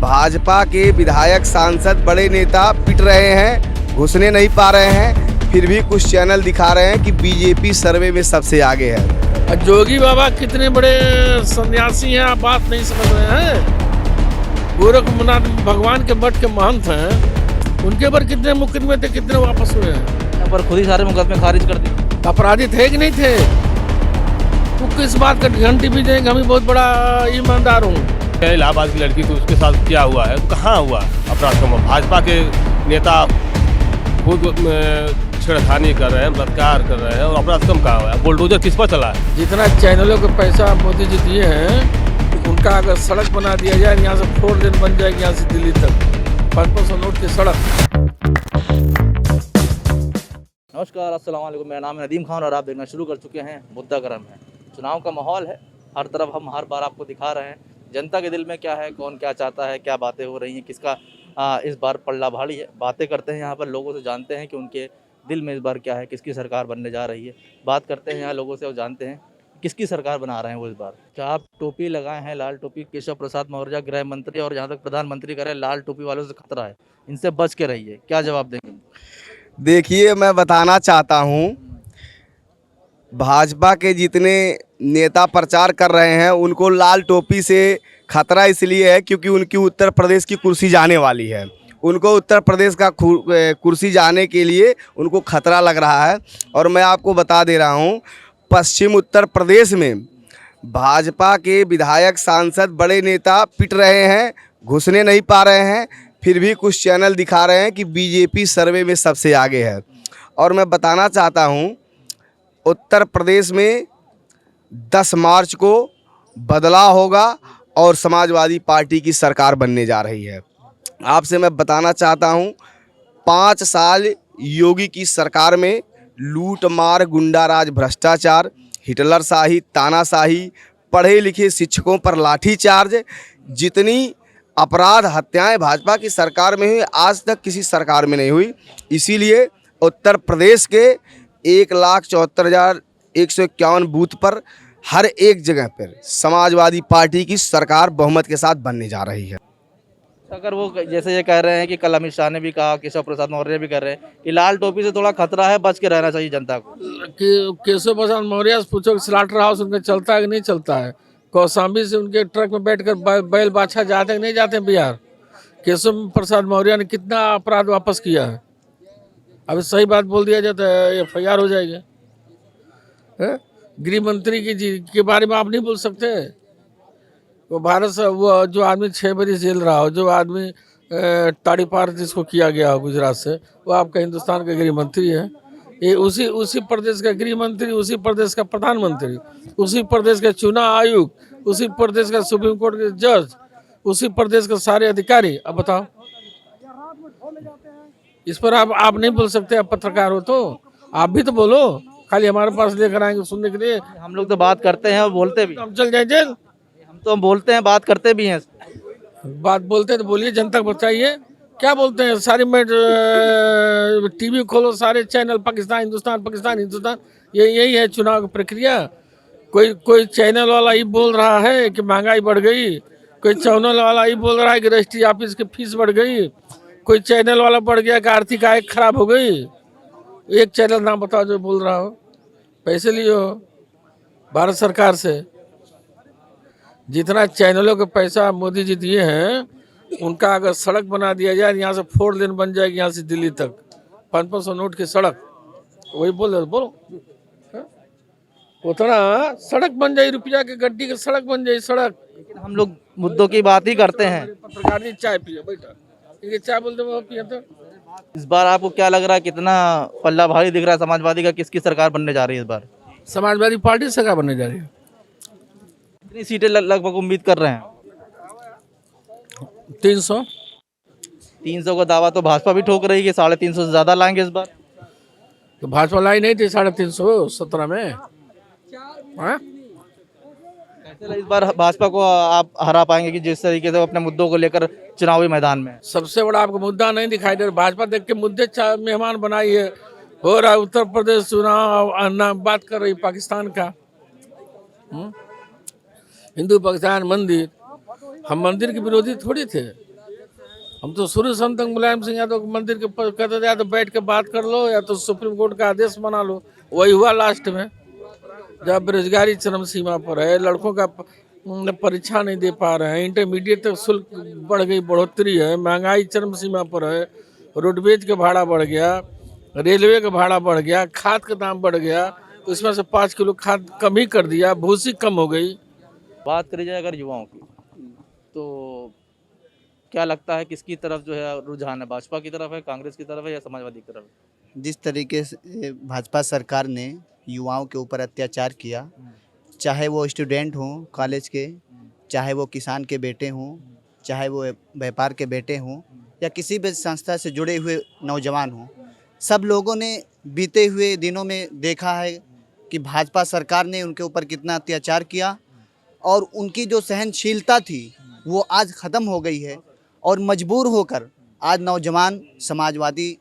भाजपा के विधायक सांसद बड़े नेता पिट रहे हैं, घुसने नहीं पा रहे हैं, फिर भी कुछ चैनल दिखा रहे हैं कि बीजेपी सर्वे में सबसे आगे है। जोगी बाबा कितने बड़े सन्यासी हैं, आप बात नहीं समझ रहे हैं। गोरखनाथ भगवान के मठ के महंत हैं, उनके ऊपर कितने मुकदमे थे, कितने वापस हुए हैं। पर खुद ही सारे मुकदमे खारिज कर दिए। अपराधी थे कि नहीं थे? तो किस बात का घंटी भी देंगे, हम भी बहुत बड़ा ईमानदार हूँ। इलाहाबाद की लड़की थी, उसके साथ क्या हुआ है, कहाँ हुआ अपराध? भाजपा के नेता खुद छेड़खानी कर रहे हैं, बलात्कार कर रहे हैं, और अपराध कम कहाँ हुआ है? बुलडोजर किस पर चला है? जितना चैनलों का पैसा मोदी जी दिए हैं, उनका अगर सड़क बना दिया जाए, यहाँ से 4 लेन बन जाएगी, यहाँ से दिल्ली तक 500 नोट की सड़क। नमस्कार, अस्सलाम वालेकुम। मेरा नाम है नदीम खान और आप देखना शुरू कर चुके हैं मुद्दा गरम है। चुनाव का माहौल है, हर तरफ हम हर बार आपको दिखा रहे हैं जनता के दिल में क्या है, कौन क्या चाहता है, क्या बातें हो रही हैं, किसका इस बार पल्ला भारी है। बातें करते हैं यहाँ पर लोगों से, जानते हैं कि उनके दिल में इस बार क्या है, किसकी सरकार बनने जा रही है। बात करते हैं यहाँ लोगों से और जानते हैं किसकी सरकार बना रहे हैं वो इस बार। क्या आप टोपी लगाए हैं, लाल टोपी, केशव प्रसाद मौर्य गृह मंत्री, और जहाँ तक प्रधानमंत्री कह रहे हैं लाल टोपी वालों से खतरा है, इनसे बच के रहिए, क्या जवाब देंगे? देखिए, मैं बताना चाहता हूँ, भाजपा के जितने नेता प्रचार कर रहे हैं उनको लाल टोपी से खतरा इसलिए है क्योंकि उनकी उत्तर प्रदेश की कुर्सी जाने वाली है। उनको उत्तर प्रदेश का कुर्सी जाने के लिए उनको खतरा लग रहा है। और मैं आपको बता दे रहा हूँ, पश्चिम उत्तर प्रदेश में भाजपा के विधायक सांसद बड़े नेता पिट रहे हैं, घुसने नहीं पा रहे हैं, फिर भी कुछ चैनल दिखा रहे हैं कि बीजेपी सर्वे में सबसे आगे है। और मैं बताना चाहता हूँ, उत्तर प्रदेश में 10 मार्च को बदलाव होगा और समाजवादी पार्टी की सरकार बनने जा रही है। आपसे मैं बताना चाहता हूँ, 5 साल योगी की सरकार में लूट मार, गुंडाराज, भ्रष्टाचार, हिटलरशाही, तानाशाही, पढ़े लिखे शिक्षकों पर लाठीचार्ज, जितनी अपराध हत्याएं भाजपा की सरकार में हुई, आज तक किसी सरकार में नहीं हुई। इसीलिए उत्तर प्रदेश के 1,74,151 बूथ पर हर एक जगह पर समाजवादी पार्टी की सरकार बहुमत के साथ बनने जा रही है। अगर वो जैसे ये कह रहे हैं कि कल अमित शाह ने भी कहा, केशव प्रसाद मौर्य भी कर रहे हैं कि लाल टोपी से थोड़ा खतरा है, बच के रहना चाहिए जनता को। केशव प्रसाद मौर्य से पूछो कि स्लाटर हाउस उनका चलता है कि नहीं चलता है। कौशाम्बी से उनके ट्रक में बैठकर बैल बाछा जाते नहीं जाते बिहार। केशव प्रसाद मौर्य ने कितना अपराध वापस किया है। अभी सही बात बोल दिया जाता है, FIR हो जाएगा। गृह मंत्री के बारे में आप नहीं बोल सकते। वो भारत से वो जो आदमी 6 बरिस जेल रहा हो, जो आदमी ताड़ी पार जिसको किया गया हो गुजरात से, वो आपका हिंदुस्तान का गृह मंत्री है। ये उसी प्रदेश का गृह मंत्री, उसी प्रदेश का प्रधानमंत्री, उसी प्रदेश का चुनाव आयुक्त, उसी प्रदेश का सुप्रीम कोर्ट के जज, उसी प्रदेश के सारे अधिकारी। अब बताओ, इस पर आप नहीं बोल सकते। आप पत्रकार हो तो आप भी तो बोलो, खाली हमारे पास लेकर आएंगे सुनने के लिए। हम लोग तो बात करते हैं और बोलते भी। हम चल जाए जेल? हम बोलते हैं, बात करते भी हैं। बात बोलते हैं तो बोलिए, जनता को बताइए क्या बोलते हैं। सारी TV खोलो, सारे चैनल पाकिस्तान हिंदुस्तान, पाकिस्तान हिंदुस्तान, यही है चुनाव की प्रक्रिया। कोई चैनल वाला ही बोल रहा है कि महंगाई बढ़ गई, कोई चैनल वाला ही बोल रहा है कि रजिस्ट्री ऑफिस की फीस बढ़ गई, कोई चैनल वाला बढ़ गया कि आर्थिक आय खराब हो गई। एक चैनल नाम बताओ जो बोल रहा हो। पैसे लियो भारत सरकार से। जितना चैनलों का पैसा मोदी जी दिए हैं, उनका अगर सड़क बना दिया जाए, यहाँ से 4 लेन बन जाएगी, यहाँ से दिल्ली तक 500 नोट की सड़क। वही बोलो उतना सड़क बन जाए, रुपया की गड्डी की सड़क बन जाए, सड़क। लेकिन हम लोग मुद्दों की बात ही करते हैं। पत्रकार जी चाय पिए, बैठा ये चाय बोलते वो पिए। तो इस बार आपको क्या लग रहा है, कितना पल्ला भारी दिख रहा है समाजवादी का? किसकी सरकार बनने जा रही है इस बार? समाजवादी पार्टी सरकार बनने जा रही है। कितनी सीटें लगभग उम्मीद कर रहे हैं? 300 का दावा तो भाजपा भी ठोक रही है, 350 से ज्यादा लाएंगे इस बार। तो भाजपा लाई नहीं थी 350-17 में। कैसे इस बार भाजपा को आप हरा पाएंगे कि जिस तरीके से वो अपने मुद्दों को लेकर चुनावी मैदान में? सबसे बड़ा आपको मुद्दा नहीं दिखाई दे रहा। भाजपा देख के मुद्दे मेहमान बनाई है। हो रहा है उत्तर प्रदेश चुनाव, बात कर रही पाकिस्तान का। हिंदू पाकिस्तान मंदिर, हम मंदिर के विरोधी थोड़ी थे। हम तो शुरू से अंत तक मुलायम सिंह यादव को मंदिर के कहते थे या तो बैठ के बात कर लो या तो सुप्रीम कोर्ट का आदेश बना लो। वही हुआ लास्ट में, जब बेरोजगारी चरम सीमा पर है, लड़कों का परीक्षा नहीं दे पा रहे हैं, इंटरमीडिएट तक शुल्क बढ़ गई, बढ़ोतरी है, महंगाई चरम सीमा पर है, रोडवेज का भाड़ा बढ़ गया, रेलवे का भाड़ा बढ़ गया, खाद का दाम बढ़ गया, तो इसमें से 5 किलो खाद कम ही कर दिया, भूसी कम हो गई। बात करी जाए अगर युवाओं की, तो क्या लगता है किसकी तरफ जो है रुझान है? भाजपा की तरफ है, कांग्रेस की तरफ है या समाजवादी की तरफ है? जिस तरीके से भाजपा सरकार ने युवाओं के ऊपर अत्याचार किया, चाहे वो स्टूडेंट हों कॉलेज के, चाहे वो किसान के बेटे हों, चाहे वो व्यापार के बेटे हों या किसी भी संस्था से जुड़े हुए नौजवान हों, सब लोगों ने बीते हुए दिनों में देखा है कि भाजपा सरकार ने उनके ऊपर कितना अत्याचार किया और उनकी जो सहनशीलता थी वो आज ख़त्म हो गई है और मजबूर होकर आज नौजवान समाजवादी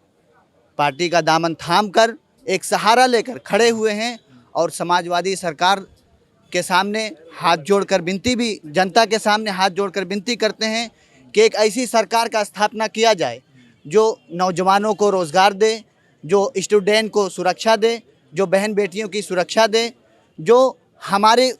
पार्टी का दामन थाम कर एक सहारा लेकर खड़े हुए हैं और समाजवादी सरकार के सामने हाथ जोड़कर विनती भी, जनता के सामने हाथ जोड़कर विनती करते हैं कि एक ऐसी सरकार का स्थापना किया जाए जो नौजवानों को रोज़गार दे, जो स्टूडेंट को सुरक्षा दे, जो बहन बेटियों की सुरक्षा दे, जो हमारे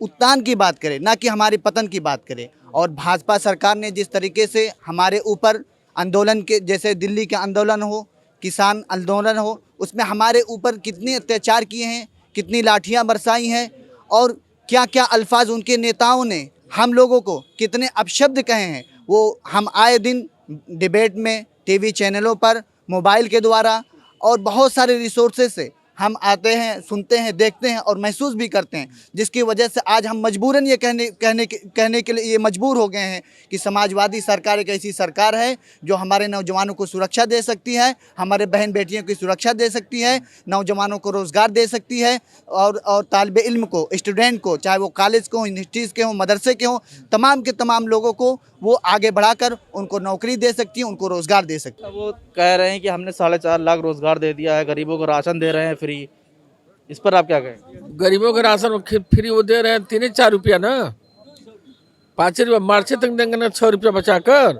उत्थान की बात करे, ना कि हमारे पतन की बात करे। और भाजपा सरकार ने जिस तरीके से हमारे ऊपर आंदोलन के, जैसे दिल्ली के आंदोलन हो, किसान आंदोलन हो, उसमें हमारे ऊपर कितने अत्याचार किए हैं, कितनी लाठियां बरसाई हैं और क्या क्या अल्फाज उनके नेताओं ने हम लोगों को कितने अपशब्द कहे हैं, वो हम आए दिन डिबेट में, टीवी चैनलों पर, मोबाइल के द्वारा और बहुत सारे रिसोर्सेज से हम आते हैं, सुनते हैं, देखते हैं और महसूस भी करते हैं, जिसकी वजह से आज हम मजबूरन ये कहने के लिए ये मजबूर हो गए हैं कि समाजवादी सरकार एक ऐसी सरकार है जो हमारे नौजवानों को सुरक्षा दे सकती है, हमारे बहन बेटियों की सुरक्षा दे सकती है, नौजवानों को रोज़गार दे सकती है और तालिब इल्म को, स्टूडेंट को, चाहे वो कॉलेज के हों, यूनिवर्सिटीज़ के हों, मदरसे के हों, तमाम के तमाम लोगों को वो आगे बढ़ाकर उनको नौकरी दे सकती है, उनको रोज़गार दे सकती है। वो कह रहे हैं कि हमने 4.5 लाख रोजगार दे दिया है, गरीबों को राशन दे रहे हैं फ्री, इस पर आप क्या कहें? गरीबों के राशन फ्री वो दे रहे हैं 3-4 रुपया ना, 5 रुपया मार्च तक देंगे ना, 6 रुपया बचाकर।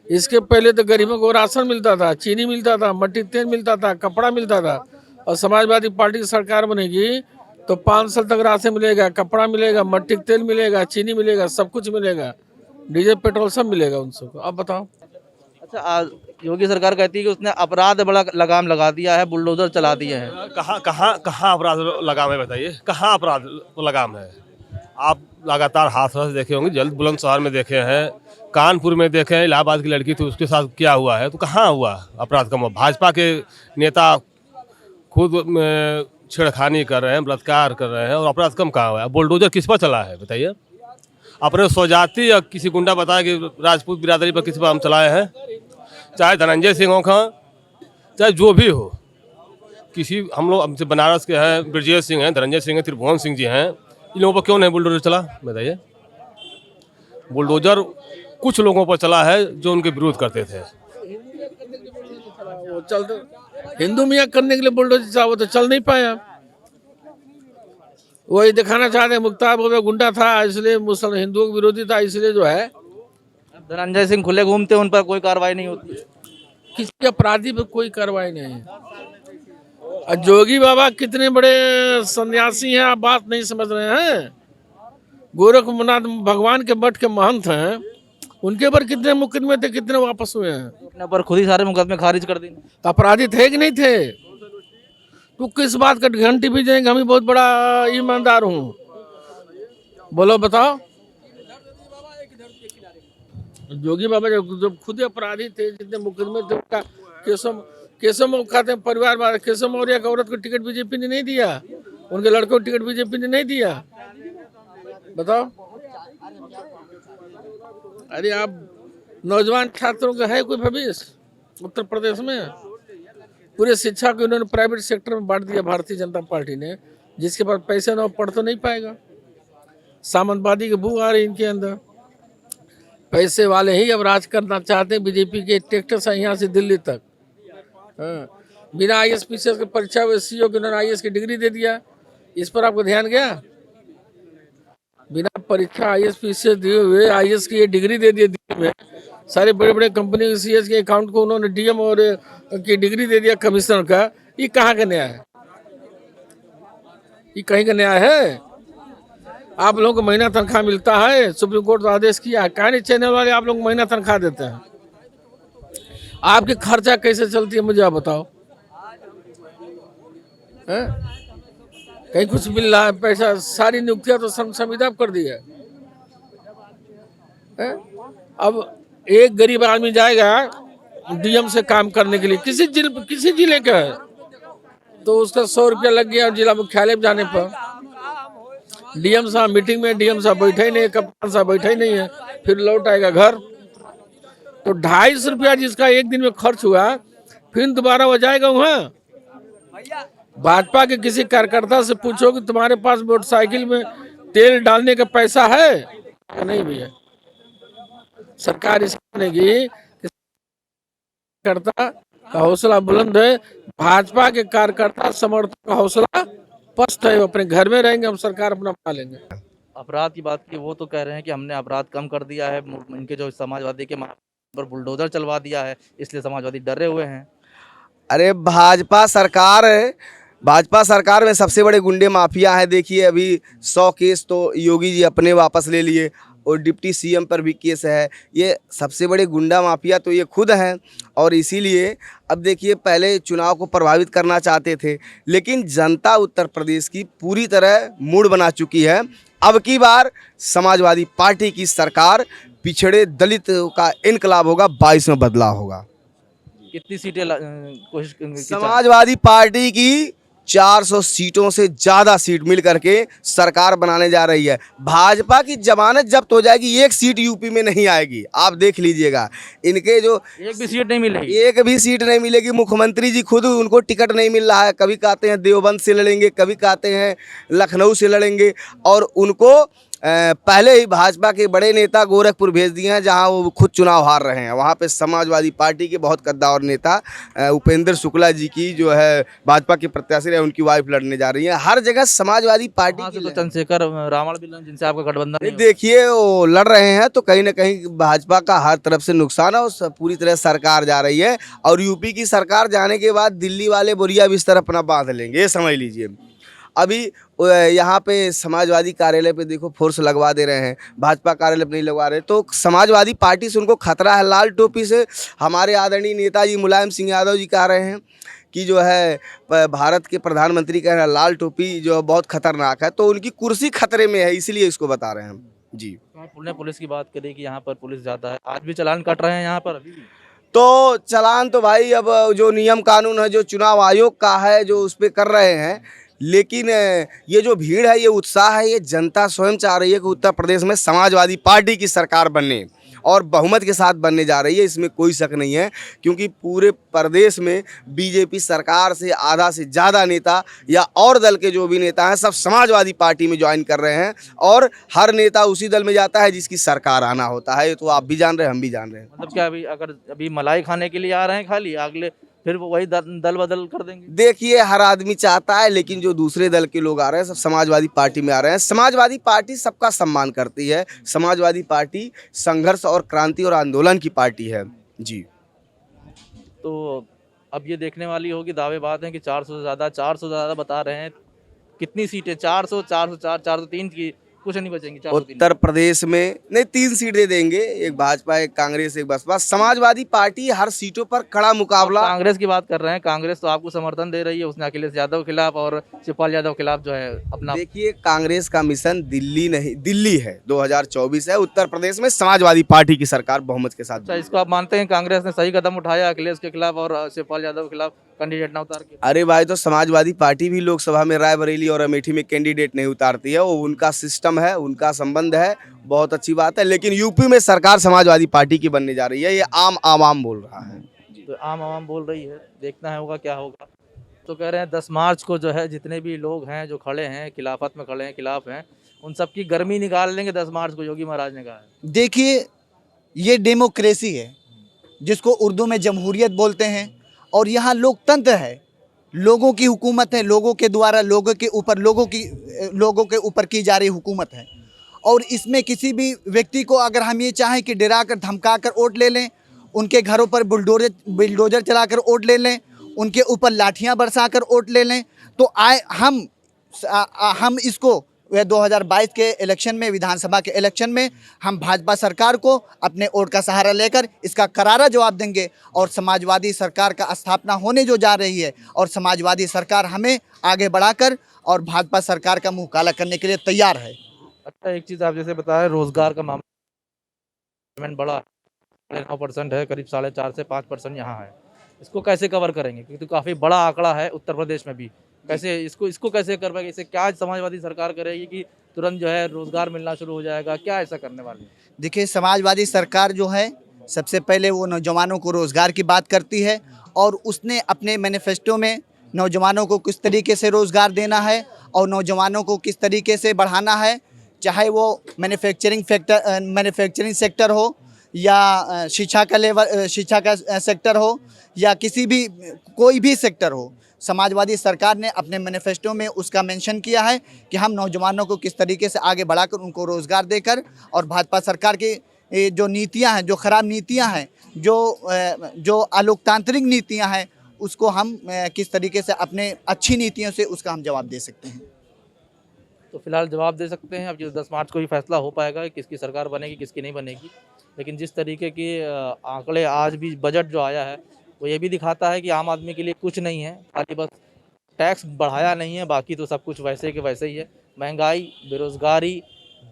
इसके पहले तो गरीबों को राशन मिलता था, चीनी मिलता था, मट्टी तेल मिलता था, कपड़ा मिलता था। और समाजवादी पार्टी की सरकार बनेगी तो 5 साल तक राशन मिलेगा, कपड़ा मिलेगा, मट्टी तेल मिलेगा, चीनी मिलेगा, सब कुछ मिलेगा, डीजल पेट्रोल सब मिलेगा उन सबको। अब बताओ। अच्छा, आज योगी सरकार कहती है कि उसने अपराध बड़ा लगाम लगा दिया है, बुलडोजर चला दिए हैं। कहाँ अपराध लगाम है बताइए? कहाँ अपराध लगाम है? आप लगातार हादसा देखे होंगे, जल्द बुलंदशहर में देखे हैं, कानपुर में देखे हैं, इलाहाबाद की लड़की थी उसके साथ क्या हुआ है, तो कहाँ हुआ अपराध कम? भाजपा के नेता खुद छेड़खानी कर रहे हैं, बलात्कार कर रहे हैं और अपराध कम कहाँ हुआ है? बुलडोजर किस पर चला है बताइए? अपने स्वजाति या किसी गुंडा बताया कि राजपूत बिरादरी पर किसी पर हम चलाए हैं, चाहे धनंजय सिंह हो खां, चाहे जो भी हो, किसी, हम लोग हमसे बनारस के हैं, ब्रजेश सिंह हैं, धनंजय सिंह हैं, त्रिभुवन सिंह जी हैं, इन लोगों पर क्यों नहीं बुलडोजर चला बताइए? बुलडोजर कुछ लोगों पर चला है जो उनके विरोध करते थे। वो चलते हिंदू मियाँ करने के लिए बुलडोजर चला, वो तो चल नहीं पाया। वही दिखाना चाहते हैं मुख्तार वो गुंडा था इसलिए, मुसलमान हिंदुओं के विरोधी था इसलिए जो है। धनंजय सिंह खुले घूमते, उन पर कोई कार्रवाई नहीं होती, किसी अपराधी पर कोई कार्रवाई नहीं। और जोगी बाबा कितने बड़े सन्यासी हैं, आप बात नहीं समझ रहे हैं। गोरखनाथ भगवान के मठ के महंत हैं, उनके ऊपर कितने मुकदमे थे, कितने वापस हुए हैं? अपने ऊपर खुद ही सारे मुकदमे खारिज कर दिए। तो अपराधी थे कि नहीं थे? तो किस बात का घंटी भी जाएंगे, हम ही बहुत बड़ा ईमानदार हूँ, बोलो बताओ। जोगी बाबा जब खुद अपराधी थे, जितने मुकदमे थे, उनका केशव मौका परिवार वाले, केशव मौर्य की औरत को टिकट बीजेपी ने नहीं दिया, उनके लड़कों को टिकट बीजेपी ने नहीं दिया, बताओ। अरे आप नौजवान छात्रों का है कोई भविष्य उत्तर प्रदेश में? पूरे शिक्षा को उन्होंने प्राइवेट सेक्टर में बांट दिया भारतीय जनता पार्टी ने, जिसके पास पैसे ना पढ़ तो नहीं पाएगा। सामंतवादी की बू आ रही इनके अंदर, पैसे वाले ही अब राज करना चाहते हैं। बीजेपी के ट्रैक्टर से यहाँ से दिल्ली तक, हाँ, बिना IAS PCS की परीक्षा हुए CO की उन्होंने IAS की डिग्री दे दिया। इस पर आपको ध्यान गया? बिना परीक्षा IAS PCS दिए हुए IAS की ये डिग्री दे दिए दिल्ली में, सारे बड़े बड़े कंपनी के सीएस के अकाउंट को उन्होंने डीएम और की डिग्री दे दिया कमिश्नर का। ये कहाँ का न्याय है? ये कहीं का न्याय है? आप लोगों को महीना तनख्वाह मिलता है, सुप्रीम कोर्ट तो आदेश किया है, कहानी चैनल वाले आप लोगों को महीना तनख्वाह देते हैं। आपकी खर्चा कैसे चलती है मुझे आप बताओ। हैं? कहीं कुछ मिल रहा है पैसा? सारी नियुक्तियां तो संविदा कर दी है। अब एक गरीब आदमी जाएगा डीएम से काम करने के लिए, किसी जिले का है, तो उसका 100 रुपया लग गया जिला मुख्यालय में जाने पर। डीएम साहब मीटिंग में, डीएम साहब बैठे ही नहीं, कप्तान साहब बैठे ही नहीं है, फिर लौट आएगा घर। तो 250 रुपया जिसका एक दिन में खर्च हुआ, फिर दोबारा वो जाएगा वहाँ। भाजपा के किसी कार्यकर्ता से पूछो कि तुम्हारे पास मोटरसाइकिल में तेल डालने का पैसा है? नहीं भैया। सरकार इसकी बनेगी, कार्यकर्ता का हौसला बुलंद है, भाजपा के कार्यकर्ता समर्थक का हौसला पस्त है, वो अपने घर में रहेंगे, हम सरकार अपना बना लेंगे। अपराध की बात की, वो तो कह रहे हैं कि हमने अपराध कम कर दिया है, इनके जो समाजवादी के पर बुलडोजर चलवा दिया है, इसलिए समाजवादी डरे हुए हैं। अरे भाजपा सरकार में सबसे बड़े गुंडे माफिया हैं। देखिए अभी 100 केस तो योगी जी अपने वापस ले लिए और डिप्टी सीएम पर भी केस है। ये सबसे बड़े गुंडा माफिया तो ये खुद हैं। और इसीलिए अब देखिए, पहले चुनाव को प्रभावित करना चाहते थे, लेकिन जनता उत्तर प्रदेश की पूरी तरह मूड बना चुकी है। अब की बार समाजवादी पार्टी की सरकार, पिछड़े दलित का इनकलाब होगा, 22 में बदलाव होगा। कितनी सीटें कोशिश समाजवादी पार्टी की 400 सीटों से ज़्यादा सीट मिल करके सरकार बनाने जा रही है। भाजपा की जमानत जब्त हो जाएगी, एक सीट यूपी में नहीं आएगी, आप देख लीजिएगा। इनके जो एक भी सीट नहीं मिलेगी, एक भी सीट नहीं मिलेगी। मुख्यमंत्री जी खुद, उनको टिकट नहीं मिल रहा है। कभी कहते हैं देवबंद से लड़ेंगे, कभी कहते हैं लखनऊ से लड़ेंगे, और उनको पहले ही भाजपा के बड़े नेता गोरखपुर भेज दिए हैं, जहां वो खुद चुनाव हार रहे हैं। वहां पे समाजवादी पार्टी के बहुत कद्दावर नेता उपेंद्र शुक्ला जी की जो है भाजपा के प्रत्याशी है, उनकी वाइफ लड़ने जा रही है। हर जगह समाजवादी पार्टी की तो चंद्रशेखर रावण भी जिनसे आपका गठबंधन नहीं देखिए वो लड़ रहे हैं, तो कहीं ना कहीं भाजपा का हर तरफ से नुकसान है और पूरी तरह सरकार जा रही है। और यूपी की सरकार जाने के बाद दिल्ली वाले बोरिया बिस्तर अपना बांध लेंगे, ये समझ लीजिए। अभी यहाँ पे समाजवादी कार्यालय पे देखो फोर्स लगवा दे रहे हैं, भाजपा कार्यालय पे नहीं लगवा रहे, तो समाजवादी पार्टी से उनको खतरा है। लाल टोपी से हमारे आदरणीय नेताजी मुलायम सिंह यादव जी कह रहे हैं कि जो है भारत के प्रधानमंत्री कह रहे हैं लाल टोपी जो बहुत खतरनाक है, तो उनकी कुर्सी खतरे में है, इसलिए इसको बता रहे हैं जी। पुलिस की बात करें कि यहाँ पर पुलिस जाता है, आज भी चालान काट रहे हैं यहाँ पर? तो चालान तो भाई अब जो नियम कानून है, जो चुनाव आयोग का है, जो उस पर कर रहे हैं। लेकिन ये जो भीड़ है, ये उत्साह है, ये जनता स्वयं चाह रही है कि उत्तर प्रदेश में समाजवादी पार्टी की सरकार बनने और बहुमत के साथ बनने जा रही है। इसमें कोई शक नहीं है, क्योंकि पूरे प्रदेश में बीजेपी सरकार से आधा से ज़्यादा नेता या और दल के जो भी नेता हैं, सब समाजवादी पार्टी में ज्वाइन कर रहे हैं। और हर नेता उसी दल में जाता है जिसकी सरकार आना होता है, तो आप भी जान रहे हैं, हम भी जान रहे हैं। मतलब क्या अभी मलाई खाने के लिए आ रहे हैं खाली, अगले फिर वही दल बदल कर देंगे? देखिए हर आदमी चाहता है, लेकिन जो दूसरे दल के लोग आ रहे हैं सब समाजवादी पार्टी में आ रहे हैं। समाजवादी पार्टी सबका सम्मान करती है। समाजवादी पार्टी संघर्ष और क्रांति और आंदोलन की पार्टी है जी। तो अब ये देखने वाली होगी, दावे बात है कि 400 से ज़्यादा बता रहे हैं। कितनी सीटें? 400, 404, 403 की कुछ नहीं बचेंगी। उत्तर प्रदेश में नहीं, 3 सीटें देंगे, एक भाजपा, एक कांग्रेस, एक बसपा। समाजवादी पार्टी हर सीटों पर कड़ा मुकाबला। कांग्रेस की बात कर रहे हैं, कांग्रेस तो आपको समर्थन दे रही है, उसने अखिलेश यादव के खिलाफ और शिवपाल यादव के खिलाफ जो है अपना। देखिए कांग्रेस का मिशन दिल्ली नहीं, दिल्ली है, 2024 है। उत्तर प्रदेश में समाजवादी पार्टी की सरकार बहुमत के साथ। अच्छा, इसको आप मानते हैं कांग्रेस ने सही कदम उठाया अखिलेश के खिलाफ और शिवपाल यादव के खिलाफ कैंडिडेट ना उतार के? अरे भाई, तो समाजवादी पार्टी भी लोकसभा में रायबरेली और अमेठी में कैंडिडेट नहीं उतारती है, वो उनका सिस्टम है, उनका संबंध है, बहुत अच्छी बात है। लेकिन यूपी में सरकार समाजवादी पार्टी की बनने जा रही है, ये आम आवाम बोल रहा है। तो आम आवाम बोल रही है, देखना है होगा क्या होगा। तो कह रहे हैं 10 मार्च को जो है जितने भी लोग हैं जो खड़े हैं खिलाफत में, खड़े हैं खिलाफ हैं, उन सब की गर्मी निकाल लेंगे 10 मार्च को, योगी महाराज ने कहा है। देखिए ये डेमोक्रेसी है, जिसको उर्दू में जमहूरियत बोलते हैं, और यहाँ लोकतंत्र है, लोगों की हुकूमत है, लोगों के द्वारा लोगों के ऊपर की जा रही हुकूमत है। और इसमें किसी भी व्यक्ति को अगर हम ये चाहें कि डरा कर धमका कर वोट ले लें, उनके घरों पर बुलडोजर चलाकर वोट ले लें, उनके ऊपर लाठियां बरसा कर वोट ले लें, तो हम इसको 2022 के इलेक्शन में, विधानसभा के इलेक्शन में हम भाजपा सरकार को अपने वोट का सहारा लेकर इसका करारा जवाब देंगे। और समाजवादी सरकार का स्थापना होने जो जा रही है, और समाजवादी सरकार हमें आगे बढ़ाकर और भाजपा सरकार का मुंह काला करने के लिए तैयार है। अच्छा, एक चीज़ आप जैसे बताया, रोजगार का मामला बड़ा 9% है, करीब 4.5 से 5% यहाँ है। इसको कैसे कवर करेंगे, क्योंकि काफ़ी बड़ा आंकड़ा है उत्तर प्रदेश में भी। कैसे इसको कैसे कर पाएंगे? इसे क्या समाजवादी सरकार करेगी कि तुरंत जो है रोजगार मिलना शुरू हो जाएगा? क्या ऐसा करने वाली है? देखिए, समाजवादी सरकार जो है सबसे पहले वो नौजवानों को रोज़गार की बात करती है, और उसने अपने मैनिफेस्टो में नौजवानों को किस तरीके से रोज़गार देना है और नौजवानों को किस तरीके से बढ़ाना है, चाहे वो मैन्युफैक्चरिंग सेक्टर हो या शिक्षा का सेक्टर हो या कोई भी सेक्टर हो। समाजवादी सरकार ने अपने मैनिफेस्टो में उसका मेंशन किया है कि हम नौजवानों को किस तरीके से आगे बढ़ाकर उनको रोज़गार देकर, और भाजपा सरकार की जो नीतियां हैं, जो ख़राब नीतियां हैं, जो अलोकतांत्रिक नीतियां हैं, उसको हम किस तरीके से अपने अच्छी नीतियों से उसका हम जवाब दे सकते हैं। तो फिलहाल जवाब दे सकते हैं। अब 10 मार्च को ही फैसला हो पाएगा कि किसकी सरकार बनेगी, किसकी नहीं बनेगी। लेकिन जिस तरीके के आंकड़े आज भी बजट जो आया है, वो ये भी दिखाता है कि आम आदमी के लिए कुछ नहीं है, खाली बस टैक्स बढ़ाया नहीं है, बाकी तो सब कुछ वैसे के वैसे ही है। महंगाई, बेरोज़गारी,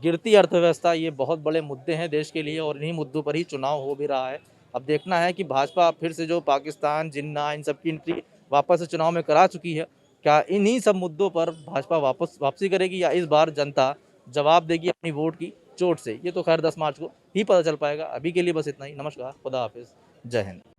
गिरती अर्थव्यवस्था, ये बहुत बड़े मुद्दे हैं देश के लिए, और इन्हीं मुद्दों पर ही चुनाव हो भी रहा है। अब देखना है कि भाजपा फिर से जो पाकिस्तान, जिन्ना, इन सब की एंट्री वापस से चुनाव में करा चुकी है, क्या इन्हीं सब मुद्दों पर भाजपा वापसी करेगी, या इस बार जनता जवाब देगी अपनी वोट की चोट से? ये तो खैर 10 मार्च को ही पता चल पाएगा। अभी के लिए बस इतना ही। नमस्कार, खुदा हाफिज़, जय हिंद।